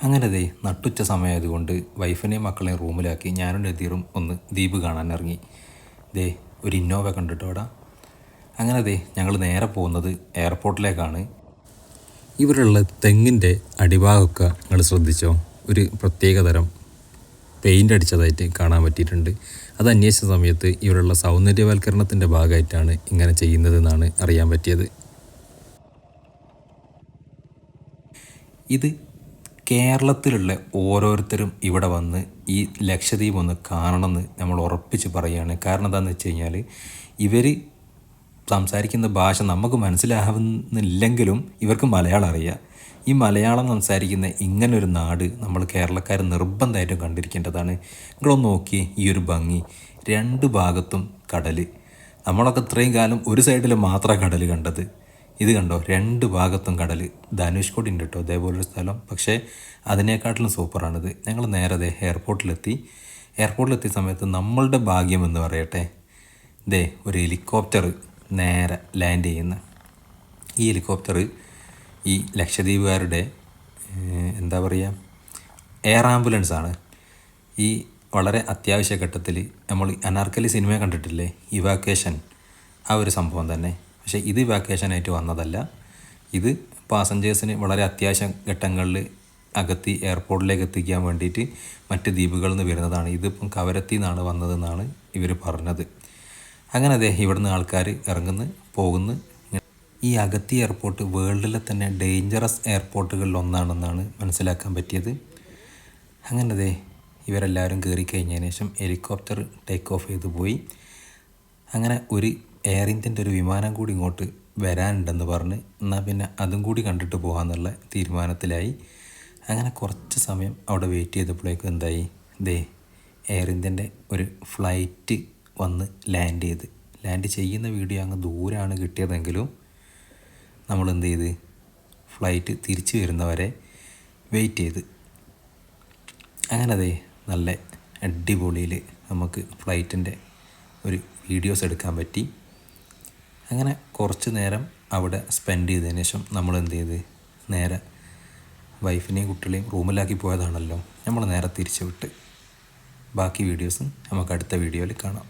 അങ്ങനെ ദേ നട്ടുച്ച സമയമായതുകൊണ്ട് വൈഫിനെയും മക്കളെയും റൂമിലാക്കി ഞാനും നദീറും ഒന്ന് ദ്വീപ് കാണാൻ ഇറങ്ങി. ദേ ഒരു ഇന്നോവ കണ്ടിട്ടോ അവിടെ. അങ്ങനെ ദേ ഞങ്ങൾ നേരെ പോകുന്നത് എയർപോർട്ടിലേക്കാണ്. ഇവിടെയുള്ള തെങ്ങിൻ്റെ അടിഭാഗമൊക്കെ നിങ്ങൾ ശ്രദ്ധിച്ചോ, ഒരു പ്രത്യേക തരം പെയിൻ്റ് അടിച്ചതായിട്ട് കാണാൻ പറ്റിയിട്ടുണ്ട്. അത് അന്വേഷിച്ച സമയത്ത് ഇവിടെയുള്ള സൗന്ദര്യവൽക്കരണത്തിൻ്റെ ഭാഗമായിട്ടാണ് ഇങ്ങനെ ചെയ്യുന്നതെന്നാണ് അറിയാൻ പറ്റിയത്. ഇത് കേരളത്തിലുള്ള ഓരോരുത്തരും ഇവിടെ വന്ന് ഈ ലക്ഷദ്വീപ് ഒന്ന് കാണണമെന്ന് നമ്മൾ ഉറപ്പിച്ച് പറയുകയാണ്. കാരണം എന്താണെന്ന് വെച്ച് കഴിഞ്ഞാൽ ഇവർ സംസാരിക്കുന്ന ഭാഷ നമുക്ക് മനസ്സിലാവുന്നില്ലെങ്കിലും ഇവർക്ക് മലയാളം അറിയാം. ഈ മലയാളം സംസാരിക്കുന്ന ഇങ്ങനൊരു നാട് നമ്മൾ കേരളക്കാർ നിർബന്ധമായിട്ടും കണ്ടിരിക്കേണ്ടതാണ്. നിങ്ങളൊന്ന് നോക്കിയേ ഈ ഒരു ഭംഗി, രണ്ട് ഭാഗത്തും കടൽ. നമ്മളൊക്കെ ഇത്രയും കാലം ഒരു സൈഡിൽ മാത്രമാണ് കടൽ കണ്ടത്. ഇത് കണ്ടോ, രണ്ട് ഭാഗത്തും കടൽ. ധനുഷ്കോടി ഉണ്ട് കേട്ടോ അതേപോലൊരു സ്ഥലം, പക്ഷേ അതിനേക്കാട്ടിലും സൂപ്പറാണിത്. ഞങ്ങൾ നേരെ എയർപോർട്ടിലെത്തിയ സമയത്ത് നമ്മളുടെ ഭാഗ്യം എന്ന് പറയട്ടെ, ഒരു ഹെലികോപ്റ്റർ നേരെ ലാൻഡ് ചെയ്യുന്ന ഈ ഹെലികോപ്റ്റർ ഈ ലക്ഷദ്വീപുകാരുടെ എന്താ പറയുക, എയർ ആംബുലൻസാണ്. ഈ വളരെ അത്യാവശ്യ ഘട്ടത്തിൽ നമ്മൾ അനാർക്കലി സിനിമ കണ്ടിട്ടില്ലേ, ഇവാക്വേഷൻ, ആ ഒരു സംഭവം തന്നെ. പക്ഷേ ഇത് ഇവാക്വേഷനായിട്ട് വന്നതല്ല. ഇത് പാസഞ്ചേഴ്സിന് വളരെ അത്യാവശ്യ ഘട്ടങ്ങളിൽ എയർപോർട്ടിലേക്ക് എത്തിക്കാൻ വേണ്ടിയിട്ട് മറ്റ് ദ്വീപുകളിൽ നിന്ന് വരുന്നതാണ്. ഇതിപ്പം കവരത്തി നിന്നാണ് വന്നതെന്നാണ് ഇവർ പറഞ്ഞത്. അങ്ങനെ ഇവിടുന്ന് ആൾക്കാർ പോകുന്നു. ഈ അഗത്തി എയർപോർട്ട് വേൾഡിലെ തന്നെ ഡേഞ്ചറസ് എയർപോർട്ടുകളിൽ ഒന്നാണെന്നാണ് മനസ്സിലാക്കാൻ പറ്റിയത്. അങ്ങനെ ഇവരെല്ലാവരും കയറിക്കഴിഞ്ഞതിന് ശേഷം ഹെലികോപ്റ്റർ ടേക്ക് ഓഫ് ചെയ്ത് പോയി. അങ്ങനെ ഒരു എയർ ഇന്ത്യൻ്റെ ഒരു വിമാനം കൂടി ഇങ്ങോട്ട് വരാനുണ്ടെന്ന് പറഞ്ഞ് എന്നാൽ പിന്നെ അതും കൂടി കണ്ടിട്ട് പോകാമെന്നുള്ള തീരുമാനത്തിലായി. അങ്ങനെ കുറച്ച് സമയം അവിടെ വെയിറ്റ് ചെയ്തപ്പോഴേക്കും എന്തായി, എയർ ഇന്ത്യൻ്റെ ഒരു ഫ്ലൈറ്റ് വന്ന് ലാൻഡ് ചെയ്യുന്ന വീഡിയോ അങ്ങ് ദൂരമാണ് കിട്ടിയതെങ്കിലും നമ്മൾ ഫ്ലൈറ്റ് തിരിച്ചു വരുന്നവരെ വെയിറ്റ് ചെയ്ത്. അങ്ങനെ നല്ല അടിപൊളിയിൽ നമുക്ക് ഫ്ലൈറ്റിൻ്റെ ഒരു വീഡിയോസ് എടുക്കാൻ പറ്റി. അങ്ങനെ കുറച്ച് നേരം അവിടെ സ്പെൻഡ് ചെയ്തതിന് ശേഷം നമ്മൾ നേരെ വൈഫിനെയും കുട്ടികളെയും റൂമിലാക്കി പോയതാണല്ലോ, നമ്മൾ നേരെ തിരിച്ചു വിട്ട്. ബാക്കി വീഡിയോസും നമുക്ക് അടുത്ത വീഡിയോയിൽ കാണാം.